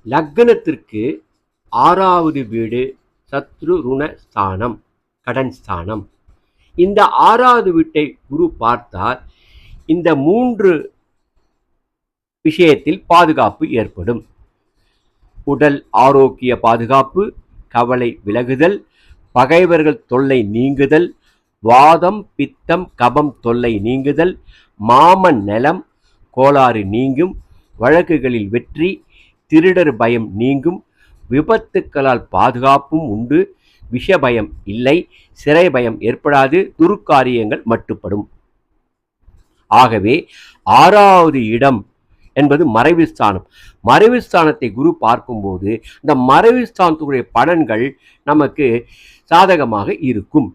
லக்னத்திற்கு 6வது வீடு சத்ரு ருண ஸ்தானம், கடன் ஸ்தானம். இந்த 6வது வீட்டை குரு பார்த்தால் இந்த 3 விஷயத்தில் பாதுகாப்பு ஏற்படும். உடல் ஆரோக்கிய பாதுகாப்பு, கவலை விலகுதல், பகைவர்கள் தொல்லை நீங்குதல், வாதம் பித்தம் கபம் தொல்லை நீங்குதல், மாமன் நலம் கோளாறு நீங்கும், வழக்குகளில் வெற்றி, திருடர் பயம் நீங்கும், விபத்துக்களால் பாதுகாப்பும் உண்டு, விஷ பயம் இல்லை, சிறை பயம் ஏற்படாது, துர்க்காரியங்கள் மட்டுப்படும். ஆகவே 6வது இடம் என்பது மறைவு ஸ்தானம். மறைவு ஸ்தானத்தை குரு பார்க்கும்போது இந்த மறைவு ஸ்தானத்துடைய பலன்கள் நமக்கு சாதகமாக இருக்கும்.